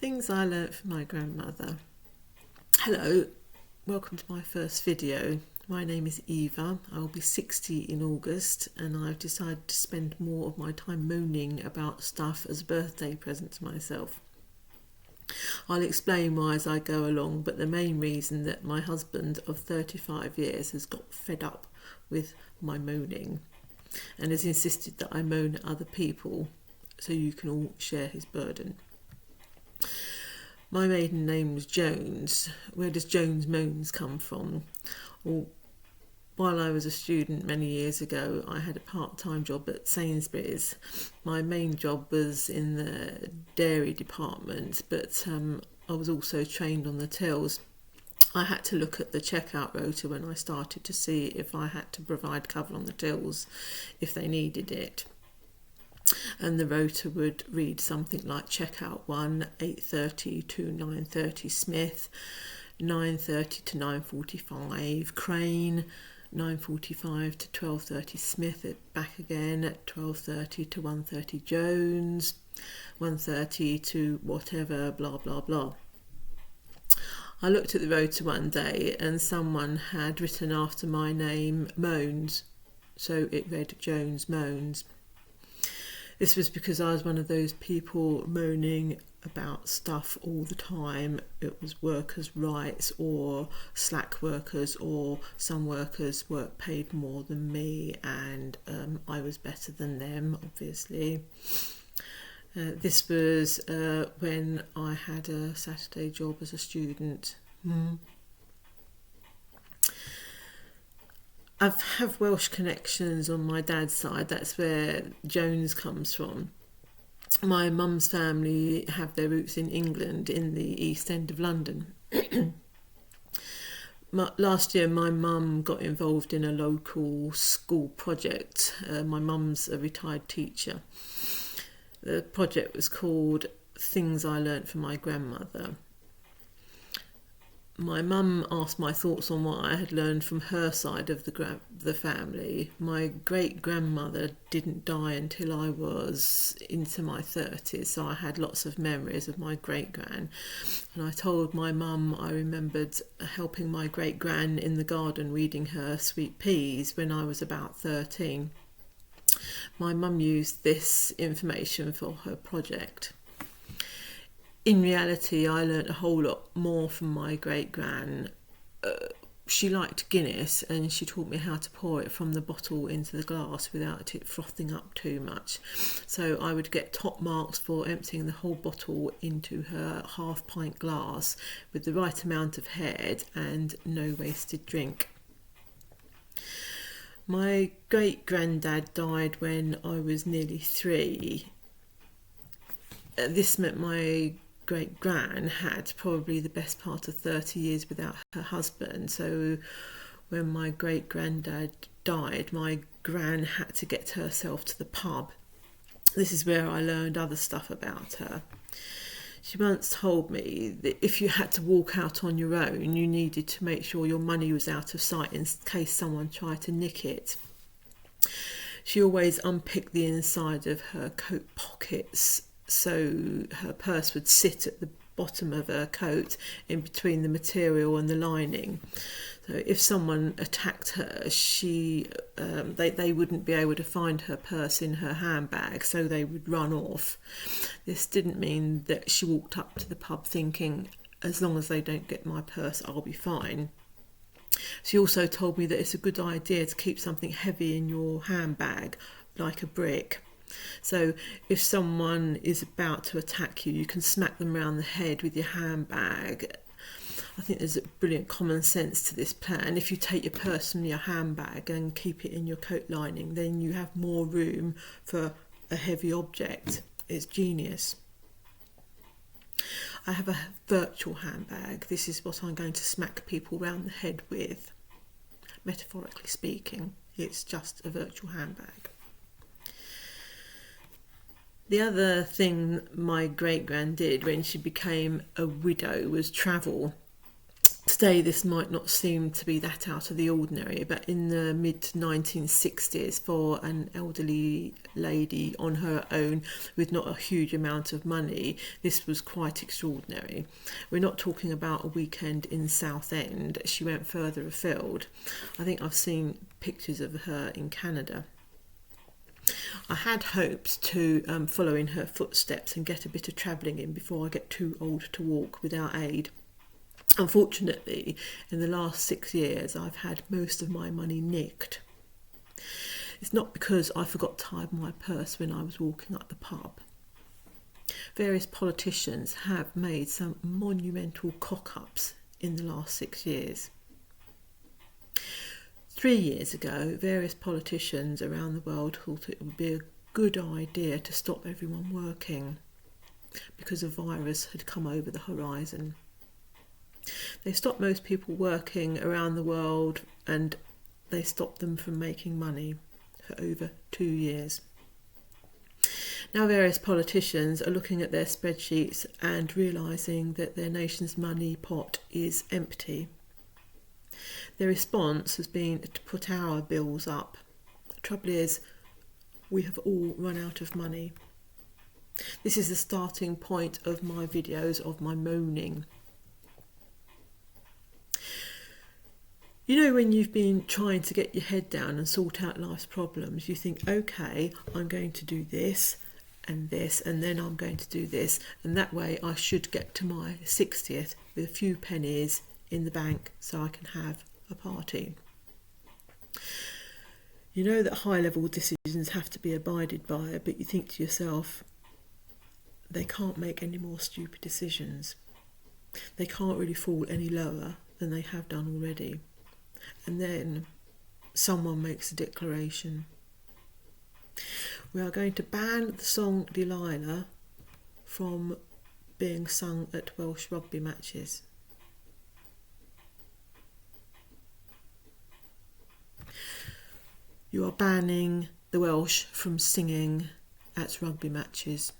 Things I learnt from my grandmother. Hello, welcome to my first video. My name is Eva. I'll be 60 in August and I've decided to spend more of my time moaning about stuff as a birthday present to myself. I'll explain why as I go along, but the main reason that my husband of 35 years has got fed up with my moaning and has insisted that I moan at other people so you can all share his burden. My maiden name was Jones. Where does Jones Moans come from? Well, while I was a student many years ago, I had a part-time job at Sainsbury's. My main job was in the dairy department, but I was also trained on the tills. I had to look at the checkout rota when I started to see if I had to provide cover on the tills if they needed it. And the rota would read something like checkout 1, 8:30 to 9:30 Smith, 9:30 to 9:45 Crane, 9:45 to 12:30 Smith, back again at 12:30 to 1:30 Jones, 1:30 to whatever, blah blah blah. I looked at the rota one day and someone had written after my name Moans, so it read Jones Moans. This was because I was one of those people moaning about stuff all the time. It was workers' rights or slack workers, or some workers were paid more than me and I was better than them, obviously. This was when I had a Saturday job as a student. I have Welsh connections on my dad's side. That's where Jones comes from. My mum's family have their roots in England, in the East End of London. Last year my mum got involved in a local school project. My mum's a retired teacher. The project was called Things I Learnt from My Grandmother. My mum asked my thoughts on what I had learned from her side of the family. My great-grandmother didn't die until I was into my 30s, so I had lots of memories of my great-gran. And I told my mum I remembered helping my great-gran in the garden weeding her sweet peas when I was about 13. My mum used this information for her project. In reality, I learnt a whole lot more from my great-gran. She liked Guinness and she taught me how to pour it from the bottle into the glass without it frothing up too much. So I would get top marks for emptying the whole bottle into her half-pint glass with the right amount of head and no wasted drink. My great-granddad died when I was nearly 3. This meant my great-gran had probably the best part of 30 years without her husband. So when my great-granddad died, my gran had to get herself to the pub. This is where I learned other stuff about her. She once told me that if you had to walk out on your own, you needed to make sure your money was out of sight in case someone tried to nick it. She always unpicked the inside of her coat pockets so her purse would sit at the bottom of her coat in between the material and the lining. So if someone attacked her, they wouldn't be able to find her purse in her handbag, so they would run off. This didn't mean that she walked up to the pub thinking, as long as they don't get my purse, I'll be fine. She also told me that it's a good idea to keep something heavy in your handbag, like a brick. So if someone is about to attack you, you can smack them around the head with your handbag. I think there's a brilliant common sense to this plan. If you take your purse from your handbag and keep it in your coat lining, then you have more room for a heavy object. It's genius. I have a virtual handbag. This is what I'm going to smack people round the head with. Metaphorically speaking, it's just a virtual handbag. The other thing my great-gran did when she became a widow was travel. Today this might not seem to be that out of the ordinary, but in the mid-1960s, for an elderly lady on her own with not a huge amount of money, this was quite extraordinary. We're not talking about a weekend in Southend. She went further afield. I think I've seen pictures of her in Canada. I had hopes to follow in her footsteps and get a bit of travelling in before I get too old to walk without aid. Unfortunately, in the last 6 years, I've had most of my money nicked. It's not because I forgot to hide my purse when I was walking up the pub. Various politicians have made some monumental cock-ups in the last 6 years. 3 years ago, various politicians around the world thought it would be a good idea to stop everyone working because a virus had come over the horizon. They stopped most people working around the world, and they stopped them from making money for over 2 years. Now various politicians are looking at their spreadsheets and realising that their nation's money pot is empty. Their response has been to put our bills up. The trouble is, we have all run out of money. This is the starting point of my videos of my moaning. You know, when you've been trying to get your head down and sort out life's problems, you think, okay, I'm going to do this, and then I'm going to do this, and that way I should get to my 60th with a few pennies in the bank so I can have a party. You know that high-level decisions have to be abided by, but you think to yourself, they can't make any more stupid decisions. They can't really fall any lower than they have done already. And then someone makes a declaration. We are going to ban the song Delilah from being sung at Welsh rugby matches. You are banning the Welsh from singing at rugby matches.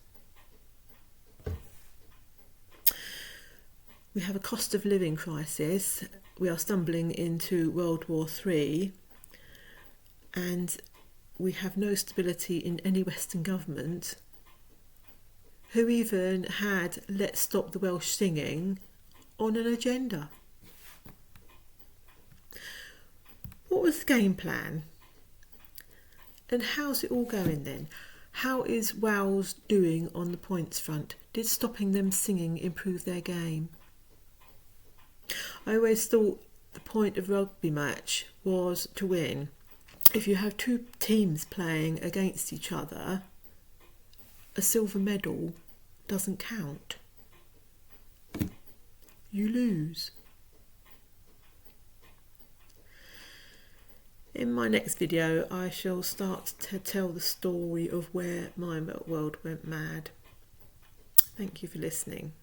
We have a cost of living crisis. We are stumbling into World War III, and we have no stability in any Western government. Who even had Let's Stop the Welsh Singing on an agenda? What was the game plan? And how's it all going then? How is Wales doing on the points front? Did stopping them singing improve their game? I always thought the point of rugby match was to win. If you have two teams playing against each other, a silver medal doesn't count. You lose. In my next video, I shall start to tell the story of where my world went mad. Thank you for listening.